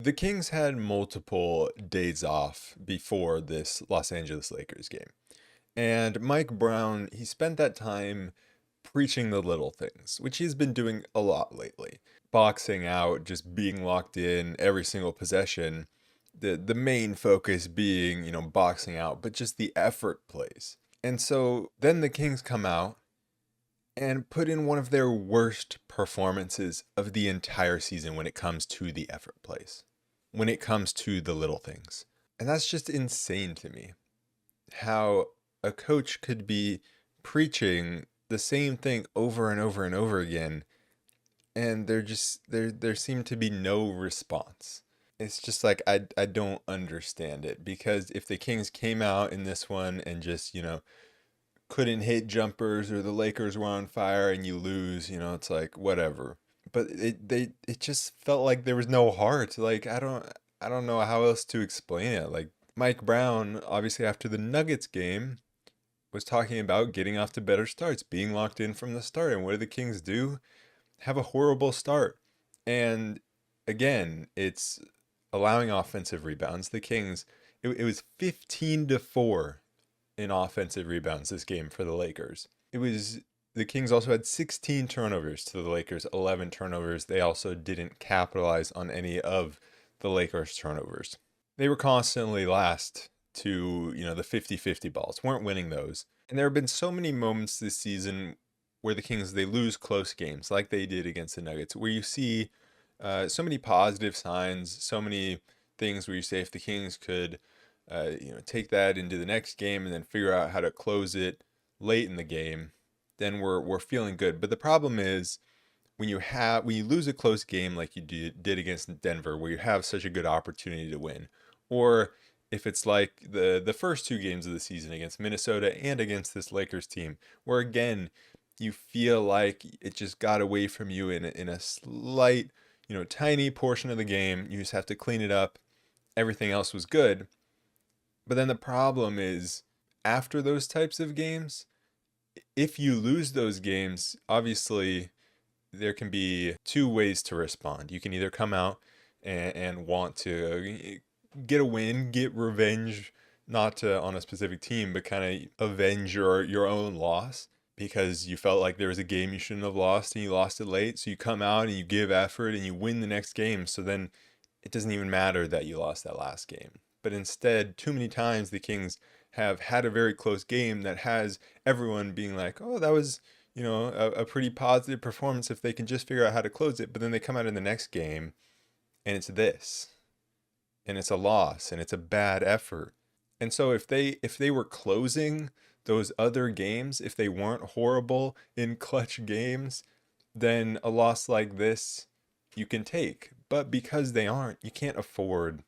The Kings had multiple days off before this Los Angeles Lakers game. And Mike Brown, he spent that time preaching the little things, which he's been doing a lot lately. Boxing out, just being locked in every single possession. The main focus being, boxing out, but just the effort plays. And so then the Kings come out and put in one of their worst performances of the entire season when it comes to the effort plays, when it comes to the little things. And that's just insane to me. How a coach could be preaching the same thing over and over and over again, and there seemed to be no response. It's just like I don't understand it, because if the Kings came out in this one and just, couldn't hit jumpers, or the Lakers were on fire and you lose, it's like whatever. But it just felt like there was no heart. Like I don't know how else to explain it. Like Mike Brown, obviously after the Nuggets game, was talking about getting off to better starts, being locked in from the start. And what do the Kings do? Have a horrible start. And again, it's allowing offensive rebounds. The Kings, it was 15-4 in offensive rebounds this game for the Lakers. The Kings also had 16 turnovers to the Lakers, 11 turnovers. They also didn't capitalize on any of the Lakers' turnovers. They were constantly last to, the 50-50 balls, weren't winning those. And there have been so many moments this season where the Kings, they lose close games like they did against the Nuggets, where you see so many positive signs, so many things where you say if the Kings could, take that into the next game and then figure out how to close it late in the game, then we're feeling good. But the problem is when you lose a close game like you did against Denver, where you have such a good opportunity to win, or if it's like the first two games of the season against Minnesota and against this Lakers team, where again you feel like it just got away from you in a slight, tiny portion of the game. You just have to clean it up. Everything else was good. But then the problem is, after those types of games, if you lose those games, obviously there can be two ways to respond. You can either come out and want to get a win, get revenge, not on a specific team, but kind of avenge your own loss, because you felt like there was a game you shouldn't have lost and you lost it late. So you come out and you give effort and you win the next game. So then it doesn't even matter that you lost that last game. But instead, too many times the Kings have had a very close game that has everyone being like, oh, that was, a pretty positive performance if they can just figure out how to close it. But then they come out in the next game and it's this, and it's a loss, and it's a bad effort. And so if they were closing those other games, if they weren't horrible in clutch games, then a loss like this you can take. But because they aren't, you can't afford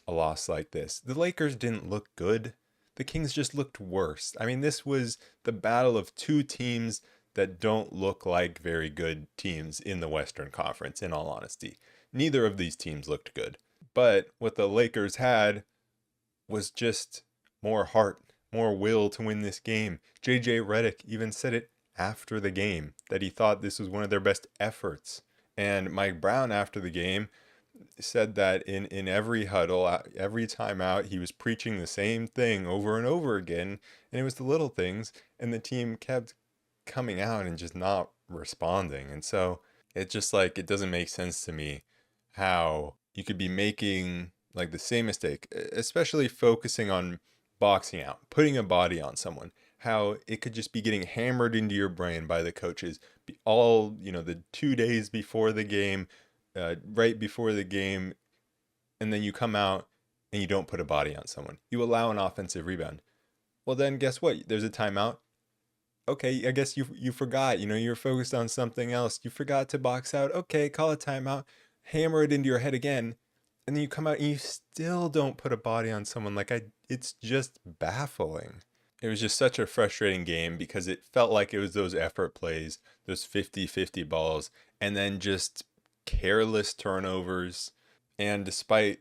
a loss like this. The Lakers didn't look good. The Kings just looked worse. I mean, this was the battle of two teams that don't look like very good teams in the Western Conference, in all honesty. Neither of these teams looked good. But what the Lakers had was just more heart, more will to win this game. JJ Redick even said it after the game, that he thought this was one of their best efforts. And Mike Brown, after the game, said that in every huddle, every timeout, he was preaching the same thing over and over again. And it was the little things. And the team kept coming out and just not responding. And so it just like, it doesn't make sense to me how you could be making like the same mistake, especially focusing on boxing out, putting a body on someone, how it could just be getting hammered into your brain by the coaches all, the 2 days before the game, right before the game, and then you come out and you don't put a body on someone. You allow an offensive rebound. Well, then guess what? There's a timeout. Okay, I guess you forgot, you're focused on something else. You forgot to box out. Okay, call a timeout, hammer it into your head again, and then you come out and you still don't put a body on someone. It's just baffling. It was just such a frustrating game because it felt like it was those effort plays, those 50-50 balls, and then just careless turnovers. And despite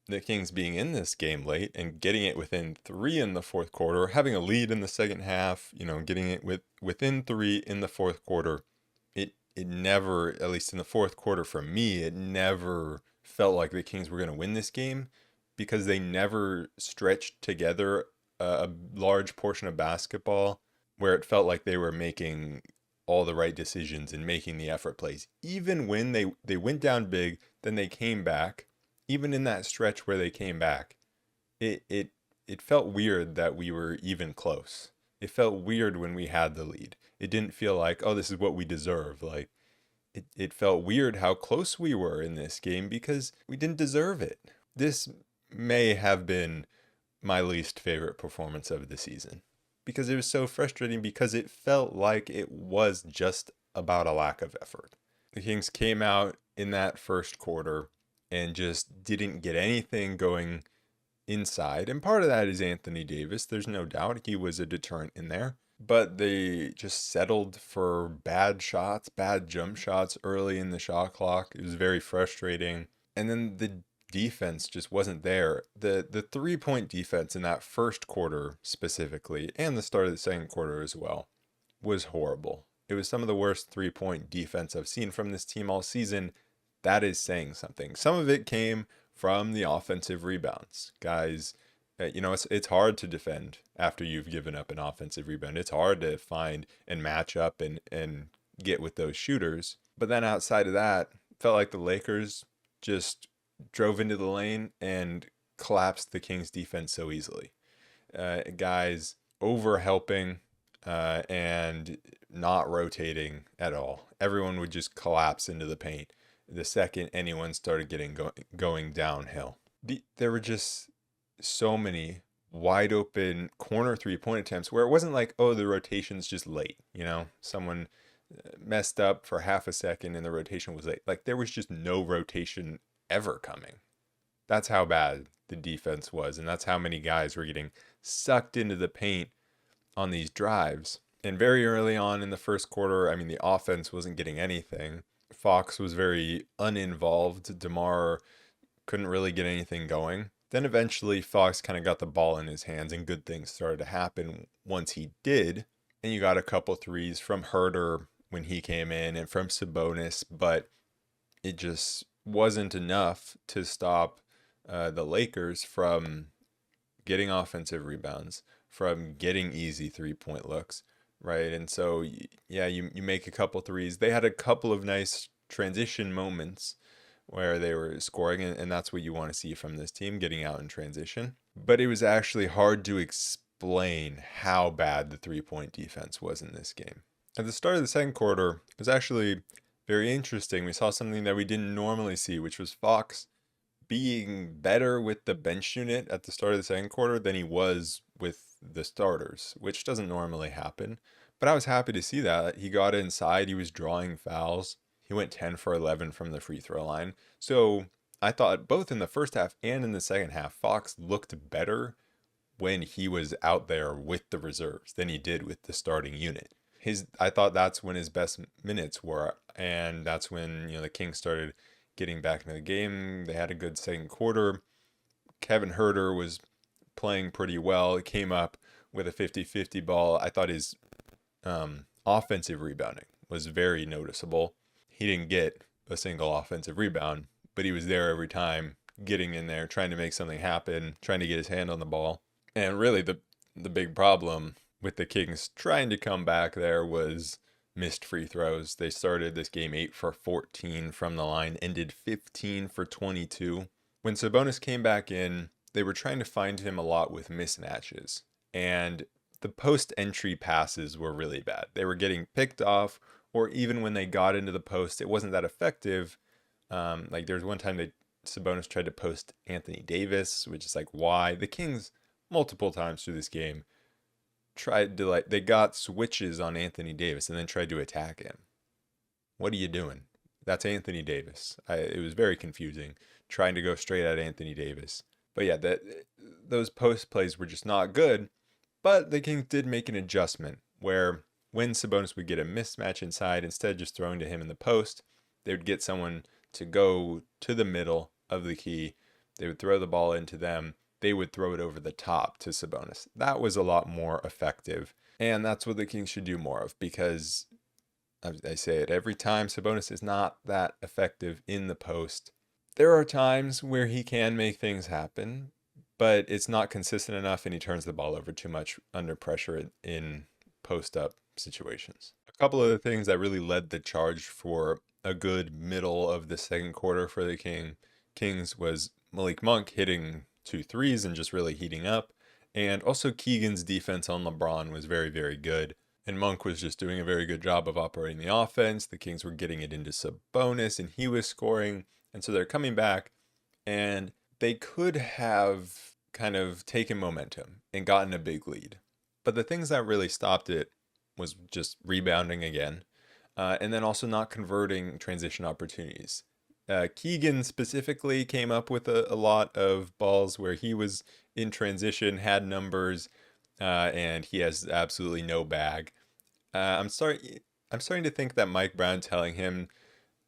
the Kings being in this game late and getting it within 3 in the fourth quarter, having a lead in the second half, getting it within 3 in the fourth quarter, it never, at least in the fourth quarter for me, it never felt like the Kings were going to win this game because they never stretched together a large portion of basketball where it felt like they were making all the right decisions and making the effort plays. Even when they went down big, then they came back. Even in that stretch where they came back, it it it felt weird that we were even close. It felt weird when we had the lead. It didn't feel like, oh, this is what we deserve. Like it felt weird how close we were in this game because we didn't deserve it. This may have been my least favorite performance of the season because it was so frustrating because it felt like it was just about a lack of effort. The Kings came out in that first quarter and just didn't get anything going inside. And part of that is Anthony Davis. There's no doubt he was a deterrent in there. But they just settled for bad shots, bad jump shots early in the shot clock. It was very frustrating. And then the defense just wasn't there. The 3-point defense in that first quarter specifically, and the start of the second quarter as well, was horrible. It was some of the worst 3-point defense I've seen from this team all season. That is saying something. Some of it came from the offensive rebounds. Guys, it's hard to defend after you've given up an offensive rebound. It's hard to find and match up and get with those shooters. But then outside of that, felt like the Lakers just drove into the lane and collapsed the Kings defense so easily. Guys over helping and not rotating at all. Everyone would just collapse into the paint the second anyone started going downhill. There were just so many wide open corner 3-point attempts where it wasn't like, oh, the rotation's just late. Someone messed up for half a second and the rotation was late. Like there was just no rotation ever coming. That's how bad the defense was. And that's how many guys were getting sucked into the paint on these drives. And very early on in the first quarter, I mean, the offense wasn't getting anything. Fox was very uninvolved. DeMar couldn't really get anything going. Then eventually Fox kind of got the ball in his hands and good things started to happen once he did. And you got a couple threes from Herter when he came in and from Sabonis, but it just wasn't enough to stop the Lakers from getting offensive rebounds, from getting easy 3-point looks, right? And so, yeah, you make a couple threes. They had a couple of nice transition moments where they were scoring, and that's what you want to see from this team, getting out in transition. But it was actually hard to explain how bad the 3-point defense was in this game. At the start of the second quarter, it was actually very interesting. We saw something that we didn't normally see, which was Fox being better with the bench unit at the start of the second quarter than he was with the starters, which doesn't normally happen. But I was happy to see that. He got inside, he was drawing fouls. He went 10 for 11 from the free throw line. So I thought both in the first half and in the second half, Fox looked better when he was out there with the reserves than he did with the starting unit. I thought that's when his best minutes were, and that's when the Kings started getting back into the game. They had a good second quarter. Kevin Herter was playing pretty well. He came up with a 50-50 ball. I thought his offensive rebounding was very noticeable. He didn't get a single offensive rebound, but he was there every time, getting in there, trying to make something happen, trying to get his hand on the ball. And really the big problem with the Kings trying to come back there was missed free throws. They started this game 8 for 14 from the line, ended 15 for 22. When Sabonis came back in, they were trying to find him a lot with mismatches. And the post-entry passes were really bad. They were getting picked off, or even when they got into the post, it wasn't that effective. Like there was one time Sabonis tried to post Anthony Davis, which is like, why? The Kings, multiple times through this game, they got switches on Anthony Davis and then tried to attack him. What are you doing? That's Anthony Davis. It was very confusing trying to go straight at Anthony Davis. But yeah, those post plays were just not good. But the Kings did make an adjustment where when Sabonis would get a mismatch inside, instead of just throwing to him in the post, they would get someone to go to the middle of the key. They would throw the ball into them. They would throw it over the top to Sabonis. That was a lot more effective. And that's what the Kings should do more of, because I say it every time, Sabonis is not that effective in the post. There are times where he can make things happen, but it's not consistent enough and he turns the ball over too much under pressure in post up situations. A couple of the things that really led the charge for a good middle of the second quarter for the Kings was Malik Monk hitting 2 threes and just really heating up. And also Keegan's defense on LeBron was very, very good. And Monk was just doing a very good job of operating the offense. The Kings were getting it into Sabonis and he was scoring. And so they're coming back and they could have kind of taken momentum and gotten a big lead. But the things that really stopped it was just rebounding again, and then also not converting transition opportunities. Keegan specifically came up with a lot of balls where he was in transition, had numbers, and he has absolutely no bag. I'm sorry. I'm starting to think that Mike Brown telling him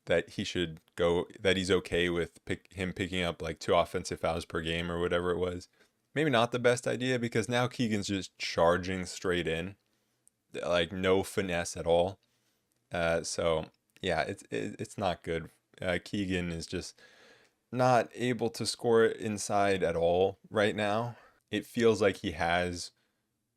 that he should go, that he's okay with him picking up like 2 offensive fouls per game or whatever it was. Maybe not the best idea because now Keegan's just charging straight in, like no finesse at all. So yeah, it's not good. Keegan is just not able to score inside at all right now. It feels like he has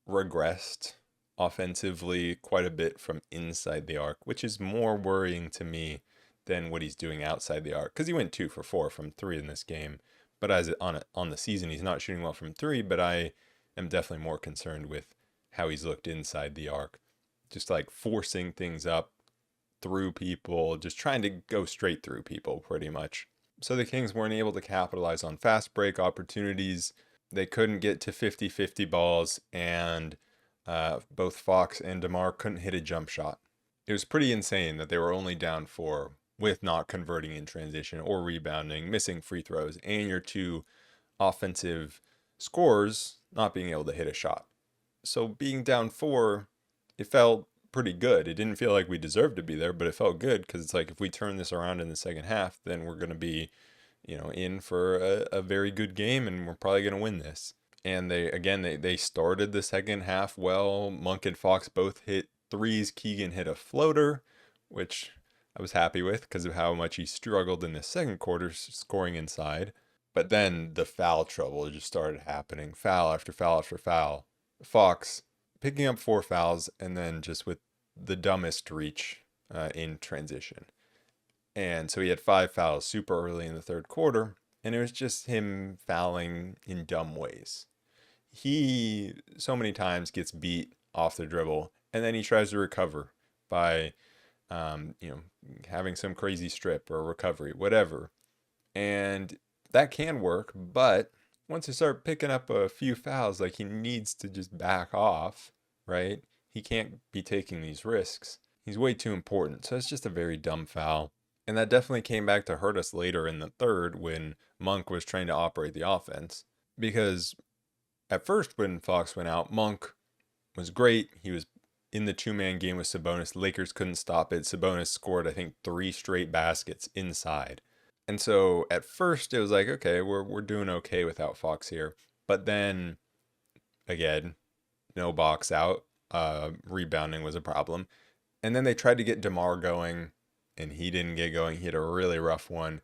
regressed offensively quite a bit from inside the arc, which is more worrying to me than what he's doing outside the arc. Because he went 2 for 4 from three in this game, but as on the season, he's not shooting well from three. But I am definitely more concerned with how he's looked inside the arc, just like forcing things up through people, just trying to go straight through people pretty much. So the Kings weren't able to capitalize on fast break opportunities. They couldn't get to 50-50 balls, and both Fox and DeMar couldn't hit a jump shot. It was pretty insane that they were only down 4 with not converting in transition or rebounding, missing free throws, and your 2 offensive scorers not being able to hit a shot. So being down 4, it felt pretty good. It didn't feel like we deserved to be there, but it felt good because it's like if we turn this around in the second half, then we're going to be, in for a very good game and we're probably going to win this. And they started the second half well. Monk and Fox both hit threes. Keegan hit a floater, which I was happy with because of how much he struggled in the second quarter scoring inside. But then the foul trouble just started happening. Foul after foul after foul. Fox picking up 4 fouls and then just with the dumbest reach in transition. And so he had 5 fouls super early in the third quarter. And it was just him fouling in dumb ways. He so many times gets beat off the dribble and then he tries to recover by having some crazy strip or recovery, whatever. And that can work, but once you start picking up a few fouls, like he needs to just back off, right? He can't be taking these risks. He's way too important. So it's just a very dumb foul. And that definitely came back to hurt us later in the third when Monk was trying to operate the offense. Because at first when Fox went out, Monk was great. He was in the 2-man game with Sabonis. Lakers couldn't stop it. Sabonis scored, I think, 3 straight baskets inside. And so at first it was like, okay, we're doing okay without Fox here. But then again, no box out. Rebounding was a problem. And then they tried to get DeMar going and he didn't get going. He had a really rough one.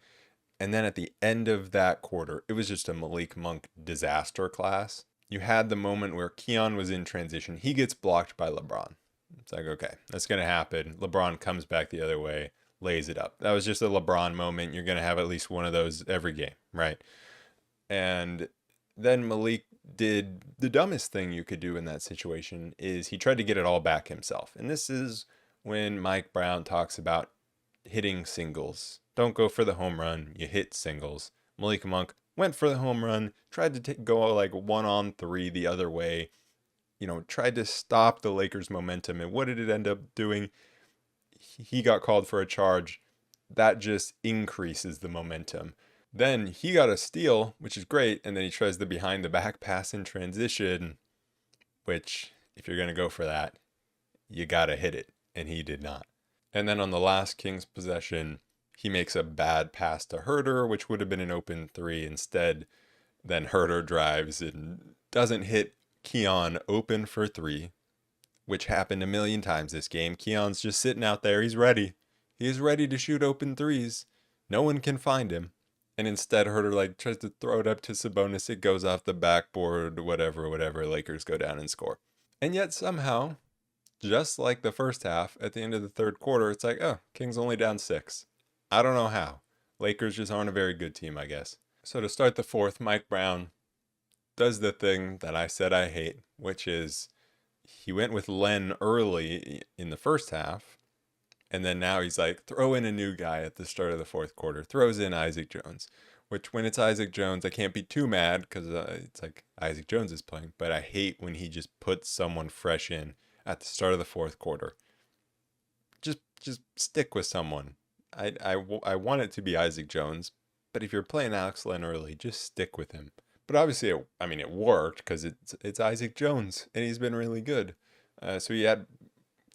And then at the end of that quarter, it was just a Malik Monk disaster class. You had the moment where Keon was in transition. He gets blocked by LeBron. It's like, okay, that's going to happen. LeBron comes back the other way, lays it up. That was just a LeBron moment. You're going to have at least one of those every game, right? And then Malik did the dumbest thing you could do in that situation is he tried to get it all back himself. And this is when Mike Brown talks about hitting singles. Don't go for the home run. You hit singles. Malik Monk went for the home run, tried to go like 1-on-3 the other way, tried to stop the Lakers' momentum. And what did it end up doing? He got called for a charge. That just increases the momentum. Then he got a steal, which is great. And then he tries the behind the back pass in transition, which if you're going to go for that, you got to hit it. And he did not. And then on the last Kings possession, he makes a bad pass to Herter, which would have been an open 3 instead. Then Herter drives and doesn't hit Keon open for 3, which happened a million times this game. Keon's just sitting out there. He's ready. He's ready to shoot open 3s. No one can find him. And instead, Herter like tries to throw it up to Sabonis. It goes off the backboard, whatever. Lakers go down and score. And yet somehow, just like the first half, at the end of the third quarter, it's like, oh, Kings only down 6. I don't know how. Lakers just aren't a very good team, I guess. So to start the fourth, Mike Brown does the thing that I said I hate, which is he went with Len early in the first half, and then now he's like, throw in a new guy at the start of the fourth quarter. Throws in Isaac Jones, which when it's Isaac Jones, I can't be too mad because it's like Isaac Jones is playing. But I hate when he just puts someone fresh in at the start of the fourth quarter. Just stick with someone. I want it to be Isaac Jones, but if you're playing Alex Len early, just stick with him. But obviously, it worked because it's Isaac Jones, and he's been really good. So he had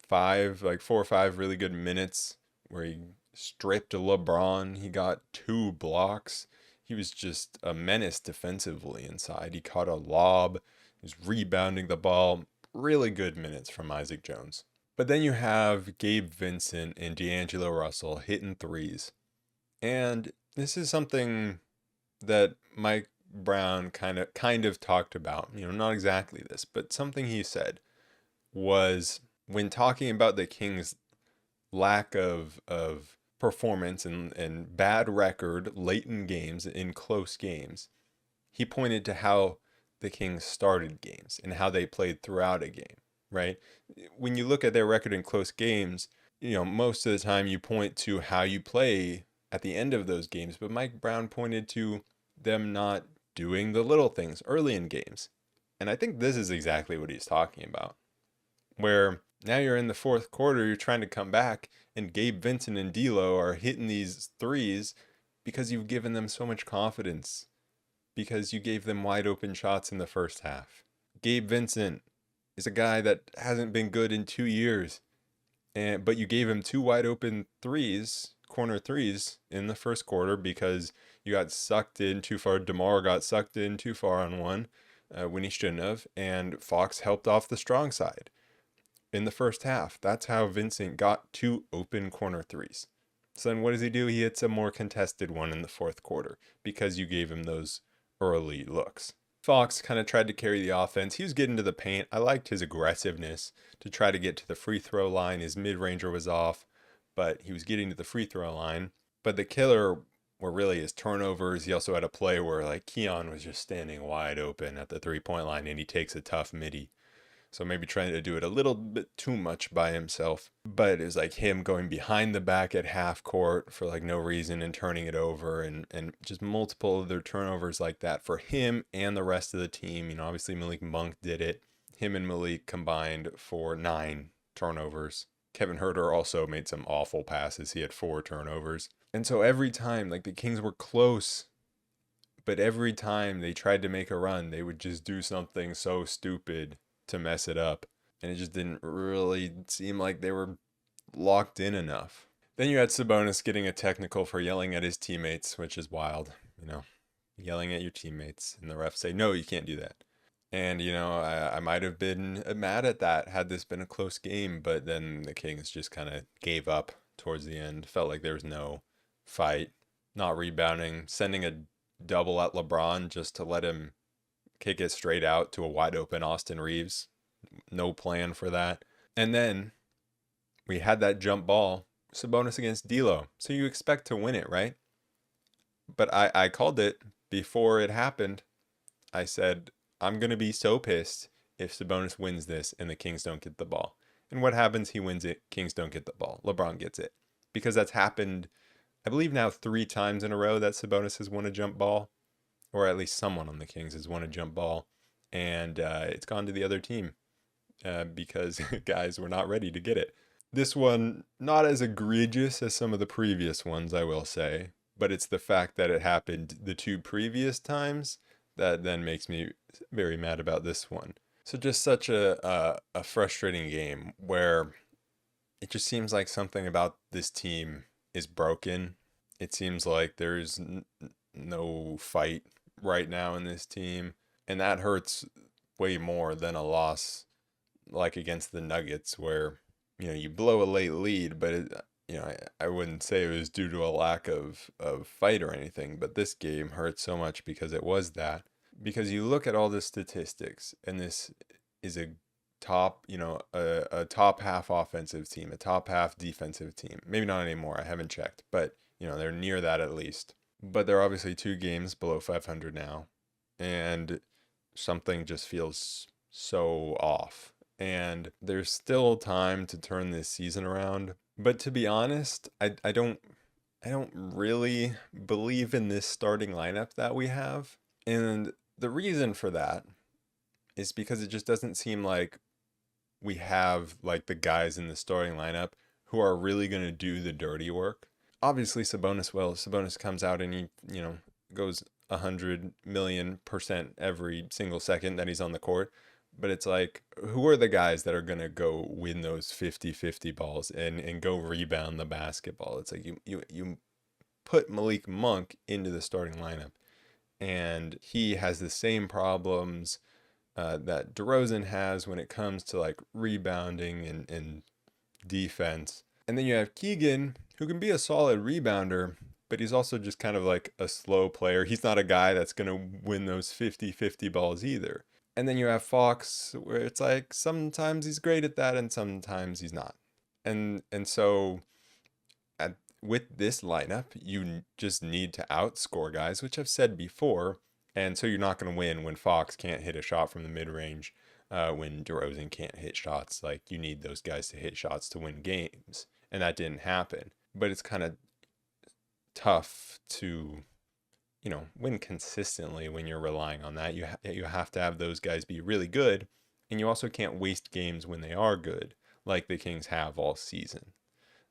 4 or 5 really good minutes where he stripped LeBron. He got 2 blocks. He was just a menace defensively inside. He caught a lob. He was rebounding the ball. Really good minutes from Isaac Jones. But then you have Gabe Vincent and D'Angelo Russell hitting threes. And this is something that Mike Brown kind of talked about. Not exactly this, but something he said was when talking about the Kings' lack of performance and bad record late in games, in close games, he pointed to how the Kings started games and how they played throughout a game, right? When you look at their record in close games, most of the time you point to how you play at the end of those games, but Mike Brown pointed to them not doing the little things early in games. And I think this is exactly what he's talking about, where now you're in the fourth quarter, you're trying to come back, and Gabe Vincent and D'Lo are hitting these threes because you've given them so much confidence, because you gave them wide open shots in the first half. Gabe Vincent is a guy that hasn't been good in 2 years, but you gave him 2 wide open threes, corner threes, in the first quarter because you got sucked in too far. DeMar got sucked in too far on one when he shouldn't have, and Fox helped off the strong side in the first half. That's how Vincent got 2 open corner threes. So then what does he do? He hits a more contested one in the fourth quarter because you gave him those early looks. Fox kind of tried to carry the offense. He was getting to the paint. I liked his aggressiveness to try to get to the free throw line. His mid-ranger was off, but he was getting to the free throw line. But the killer were really his turnovers. He also had a play where like Keon was just standing wide open at the 3-point line and he takes a tough midi. So maybe trying to do it a little bit too much by himself. But it was like him going behind the back at half court for like no reason and turning it over, and just multiple other turnovers like that for him and the rest of the team. Obviously Malik Monk did it. Him and Malik combined for 9 turnovers. Kevin Huerter also made some awful passes. He had 4 turnovers. And so every time, like, the Kings were close, but every time they tried to make a run, they would just do something so stupid to mess it up. And it just didn't really seem like they were locked in enough. Then you had Sabonis getting a technical for yelling at his teammates, which is wild, yelling at your teammates, and the refs say, no, you can't do that. And, I might have been mad at that had this been a close game, but then the Kings just kind of gave up towards the end. Felt like there was no fight, not rebounding, sending a double at LeBron just to let him kick it straight out to a wide open Austin Reeves. No plan for that. And then we had that jump ball, Sabonis against D'Lo. So you expect to win it, right? But I called it before it happened. I said, I'm going to be so pissed if Sabonis wins this and the Kings don't get the ball. And what happens? He wins it. Kings don't get the ball. LeBron gets it. Because that's happened, I believe now 3 times in a row that Sabonis has won a jump ball. Or at least someone on the Kings has won a jump ball. And it's gone to the other team because guys were not ready to get it. This one, not as egregious as some of the previous ones, I will say. But it's the fact that it happened the 2 previous times that then makes me very mad about this one. So just such a frustrating game where it just seems like something about this team is broken. It seems like there's no fight right now in this team. And that hurts way more than a loss like against the Nuggets where, you blow a late lead, but I wouldn't say it was due to a lack of fight or anything, but this game hurt so much because it was that. Because you look at all the statistics, and this is a a top half offensive team, a top half defensive team. Maybe not anymore, I haven't checked, but they're near that at least. But they're obviously 2 games below 500 now, and something just feels so off. And there's still time to turn this season around. But to be honest, I don't really believe in this starting lineup that we have. And the reason for that is because it just doesn't seem like we have like the guys in the starting lineup who are really going to do the dirty work. Obviously, Sabonis comes out and he goes 100 million% every single second that he's on the court. But it's like, who are the guys that are going to go win those 50-50 balls and go rebound the basketball? It's like you put Malik Monk into the starting lineup, and he has the same problems that DeRozan has when it comes to like rebounding and defense. And then you have Keegan, who can be a solid rebounder, but he's also just kind of like a slow player. He's not a guy that's going to win those 50-50 balls either. And then you have Fox, where it's like sometimes he's great at that and sometimes he's not. And so with this lineup, you just need to outscore guys, which I've said before. And so you're not going to win when Fox can't hit a shot from the mid-range, when DeRozan can't hit shots. Like, you need those guys to hit shots to win games. And that didn't happen. But it's kind of tough to win consistently when you're relying on that. You have to have those guys be really good, and you also can't waste games when they are good, like the Kings have all season.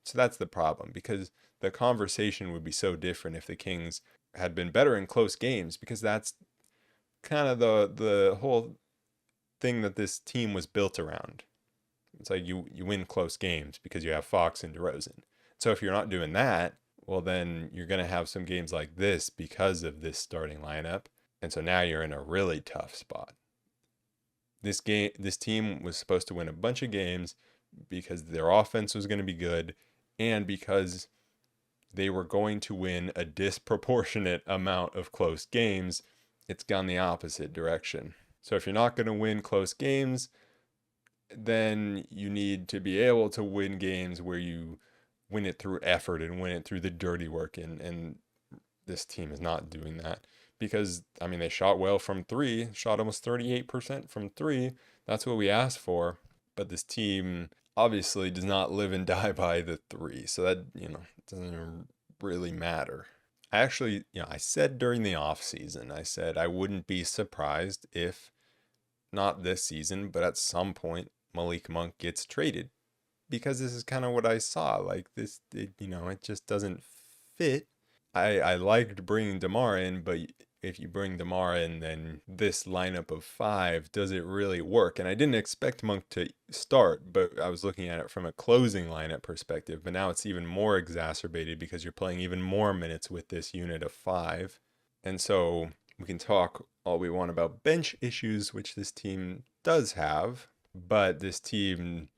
So that's the problem, because the conversation would be so different if the Kings had been better in close games, because that's kind of the whole thing that this team was built around. It's like you win close games because you have Fox and DeRozan. So if you're not doing that, well, then you're going to have some games like this because of this starting lineup. And so now you're in a really tough spot. This team was supposed to win a bunch of games because their offense was going to be good and because they were going to win a disproportionate amount of close games. It's gone the opposite direction. So if you're not going to win close games, then you need to be able to win games where you win it through effort and win it through the dirty work. And this team is not doing that, because, I mean, they shot well from three, shot almost 38% from three. That's what we asked for. But this team obviously does not live and die by the three. So that, doesn't really matter. I actually, I said during the off season, I said I wouldn't be surprised if not this season, but at some point Malik Monk gets traded, because this is kind of what I saw. Like this, it just doesn't fit. I liked bringing DeMar in, but if you bring DeMar in, then this lineup of five, does it really work? And I didn't expect Monk to start, but I was looking at it from a closing lineup perspective. But now it's even more exacerbated because you're playing even more minutes with this unit of five. And so we can talk all we want about bench issues, which this team does have, but this team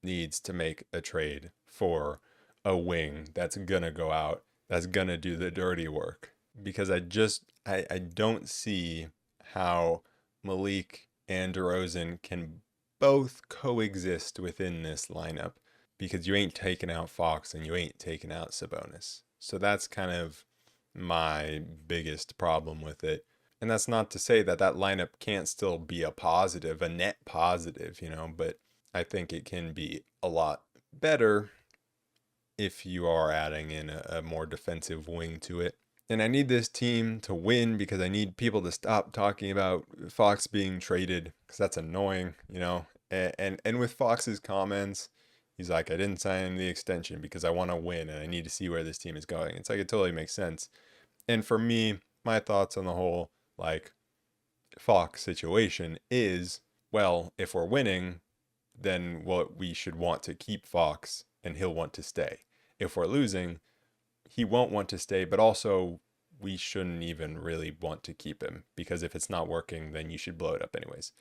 needs to make a trade for a wing that's gonna go out, that's gonna do the dirty work. Because I don't see how Malik and DeRozan can both coexist within this lineup, because you ain't taking out Fox and you ain't taking out Sabonis. So that's kind of my biggest problem with it. And that's not to say that that lineup can't still be a positive, a net positive, but I think it can be a lot better if you are adding in a more defensive wing to it. And I need this team to win, because I need people to stop talking about Fox being traded, because that's annoying, And with Fox's comments, he's like, I didn't sign the extension because I want to win and I need to see where this team is going. It's like, it totally makes sense. And for me, my thoughts on the whole, like, Fox situation is, well, if we're winning, then we should want to keep Fox and he'll want to stay. If we're losing, he won't want to stay, but also we shouldn't even really want to keep him, because if it's not working, then you should blow it up anyways.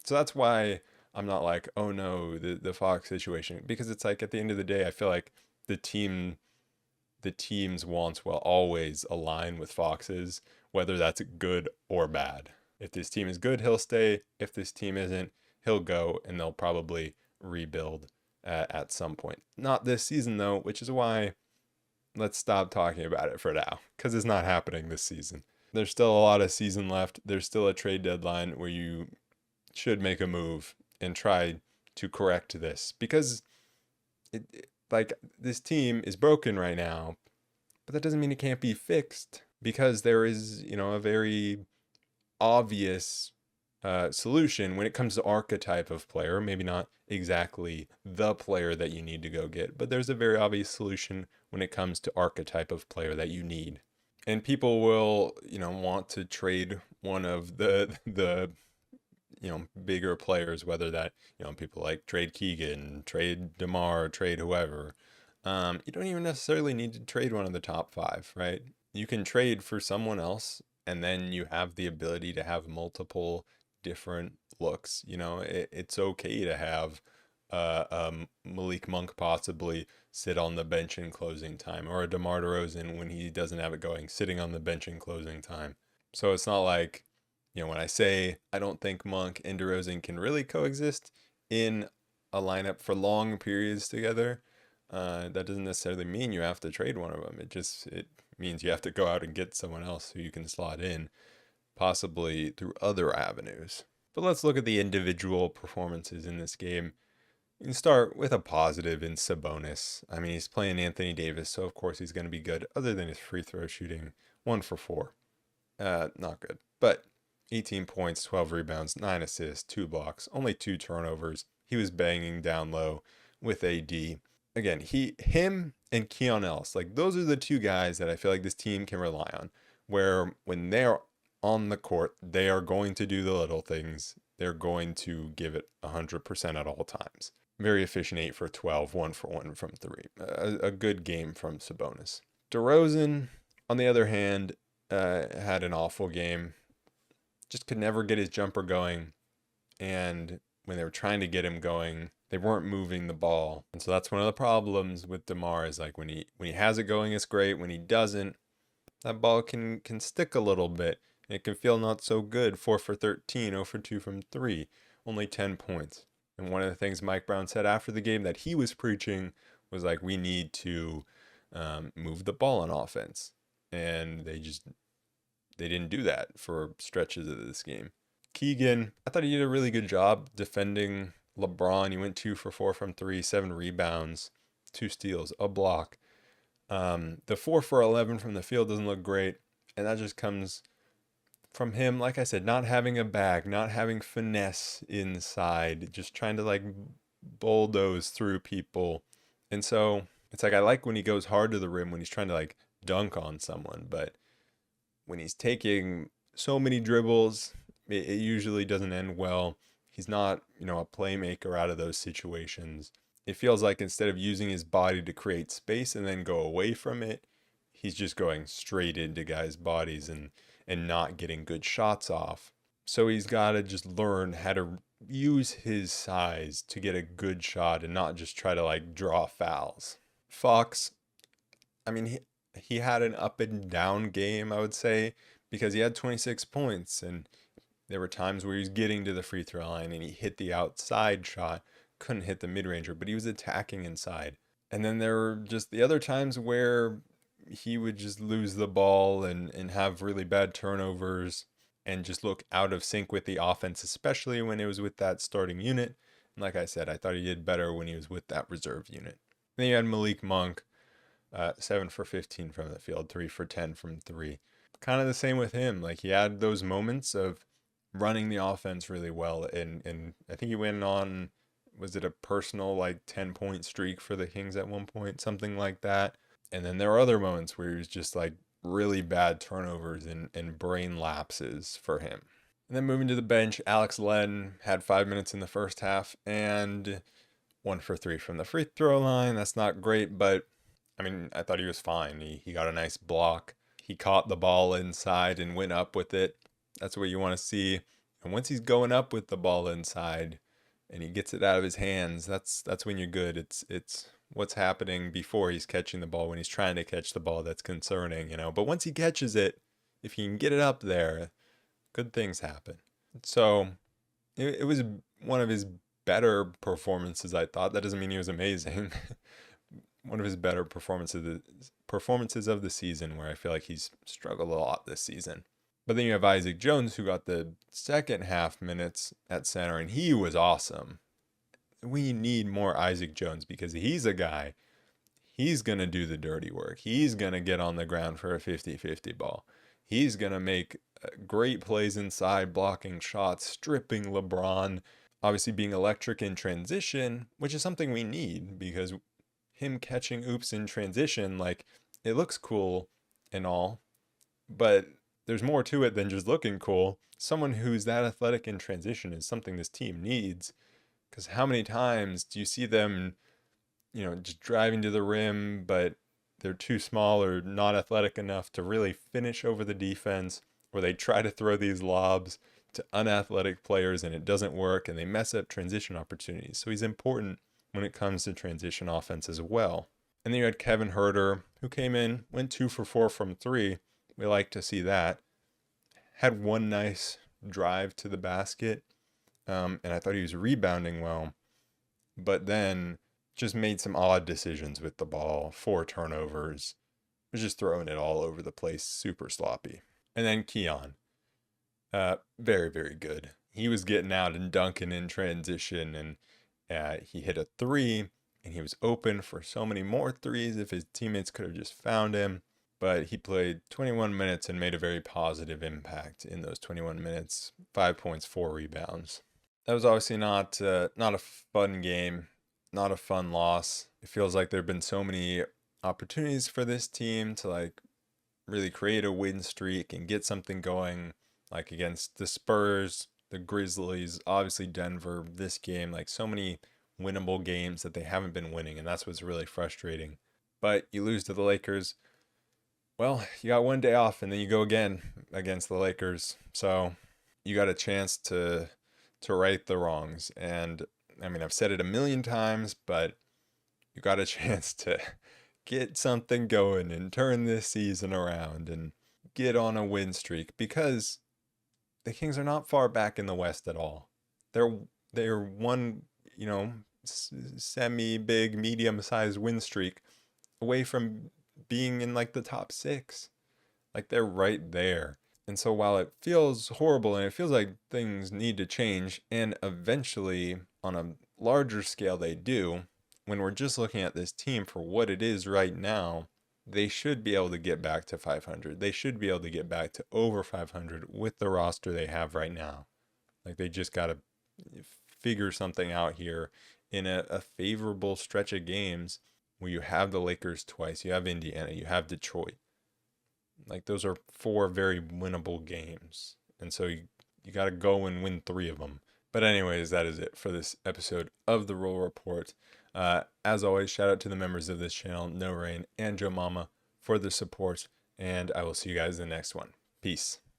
So that's why I'm not like, oh no, the Fox situation, because it's like, at the end of the day, I feel like the team the team's wants will always align with Fox's, whether that's good or bad. If this team is good, he'll stay. If this team isn't, he'll go, and they'll probably rebuild at some point. Not this season, though, which is why let's stop talking about it for now, because it's not happening this season. There's still a lot of season left. There's still a trade deadline where you should make a move and try to correct this, because like this team is broken right now, but that doesn't mean it can't be fixed, because there is, a very obvious solution when it comes to archetype of player. Maybe not exactly the player that you need to go get, but there's a very obvious solution when it comes to archetype of player that you need. And people will, want to trade one of the bigger players, whether that, people like trade Keegan, trade DeMar, trade whoever. You don't even necessarily need to trade one of the top 5, right? You can trade for someone else, and then you have the ability to have multiple different looks. It's okay to have Malik Monk possibly sit on the bench in closing time, or a DeMar DeRozan, when he doesn't have it going, sitting on the bench in closing time. So it's not like, when I say I don't think Monk and DeRozan can really coexist in a lineup for long periods together, that doesn't necessarily mean you have to trade one of them. It means you have to go out and get someone else who you can slot in, possibly through other avenues. But let's look at the individual performances in this game. You can start with a positive in Sabonis. I mean, he's playing Anthony Davis, so of course he's going to be good, other than his free throw shooting. 1 for 4. Not good. But 18 points, 12 rebounds, 9 assists, 2 blocks, only 2 turnovers. He was banging down low with AD. Again, him and Keon Ellis, like, those are the 2 guys that I feel like this team can rely on, where when they're on the court, they are going to do the little things. They're going to give it 100% at all times. Very efficient, 8 for 12, 1 for 1 from 3. A good game from Sabonis. DeRozan, on the other hand, had an awful game. Just could never get his jumper going. And when they were trying to get him going, they weren't moving the ball. And so that's one of the problems with DeMar, is like when he has it going, it's great. When he doesn't, that ball can stick a little bit. And it can feel not so good. 4 for 13, 0 for 2 from 3. Only 10 points. And one of the things Mike Brown said after the game that he was preaching was like, we need to move the ball on offense. And they didn't do that for stretches of this game. Keegan, I thought he did a really good job defending LeBron. He went 2 for 4 from 3, 7 rebounds, 2 steals, a block. The 4 for 11 from the field doesn't look great. And that just comes from him, like I said, not having a bag, not having finesse inside, just trying to like bulldoze through people. And so it's like, I like when he goes hard to the rim when he's trying to like dunk on someone, but when he's taking so many dribbles, it usually doesn't end well. He's not, a playmaker out of those situations. It feels like instead of using his body to create space and then go away from it, he's just going straight into guys' bodies and not getting good shots off. So he's got to just learn how to use his size to get a good shot and not just try to like draw fouls. Fox, I mean, he had an up and down game, I would say, because he had 26 points and there were times where he was getting to the free throw line and he hit the outside shot, couldn't hit the mid-ranger, but he was attacking inside. And then there were just the other times where he would just lose the ball and have really bad turnovers and just look out of sync with the offense, especially when it was with that starting unit. And like I said, I thought he did better when he was with that reserve unit. Then you had Malik Monk, 7 for 15 from the field, 3 for 10 from 3. Kind of the same with him. Like, he had those moments of running the offense really well. And I think he went on, was it a personal like 10-point streak for the Kings at one point? Something like that. And then there were other moments where he was just like really bad turnovers and brain lapses for him. And then moving to the bench, Alex Len had 5 minutes in the first half and 1 for 3 from the free throw line. That's not great, but I mean, I thought he was fine. He got a nice block. He caught the ball inside and went up with it. That's what you want to see. And once he's going up with the ball inside and he gets it out of his hands, that's when you're good. It's what's happening before he's catching the ball when he's trying to catch the ball that's concerning, But once he catches it, if he can get it up there, good things happen. So it was one of his better performances, I thought. That doesn't mean he was amazing. One of his better performances of the season, where I feel like he's struggled a lot this season. But then you have Isaac Jones, who got the second half minutes at center, and he was awesome. We need more Isaac Jones because he's a guy, he's going to do the dirty work. He's going to get on the ground for a 50-50 ball. He's going to make great plays inside, blocking shots, stripping LeBron, obviously being electric in transition, which is something we need because him catching oops in transition, like, it looks cool and all, but there's more to it than just looking cool. Someone who's that athletic in transition is something this team needs, because how many times do you see them, just driving to the rim, but they're too small or not athletic enough to really finish over the defense, or they try to throw these lobs to unathletic players and it doesn't work and they mess up transition opportunities. So he's important when it comes to transition offense as well. And then you had Kevin Huerter, who came in, went 2 for 4 from 3. We like to see that. Had one nice drive to the basket, and I thought he was rebounding well, but then just made some odd decisions with the ball, 4 turnovers, was just throwing it all over the place, super sloppy. And then Keon, very, very good. He was getting out and dunking in transition, and he hit a 3, and he was open for so many more 3s if his teammates could have just found him. But he played 21 minutes and made a very positive impact in those 21 minutes. 5 points, 4 rebounds. That was obviously not a fun game, not a fun loss. It feels like there have been so many opportunities for this team to really create a win streak and get something going, like against the Spurs, the Grizzlies, obviously Denver, this game, so many winnable games that they haven't been winning, and that's what's really frustrating. But you lose to the Lakers. Well, you got one day off and then you go again against the Lakers. So you got a chance to right the wrongs. And I mean, I've said it a million times, but you got a chance to get something going and turn this season around and get on a win streak, because the Kings are not far back in the West at all. They're one, semi-big, medium-sized win streak away from being in the top 6. They're right there. And so while it feels horrible and it feels like things need to change, and eventually on a larger scale they do, when we're just looking at this team for what it is right now, they should be able to get back to 500. They should be able to get back to over 500 with the roster they have right now. They just got to figure something out here in a favorable stretch of games where you have the Lakers twice, you have Indiana, you have Detroit. Those are 4 very winnable games. And so you got to go and win 3 of them. But anyways, that is it for this episode of the Roll Report. As always, shout out to the members of this channel, No Rain and Joe Mama, for the support. And I will see you guys in the next one. Peace.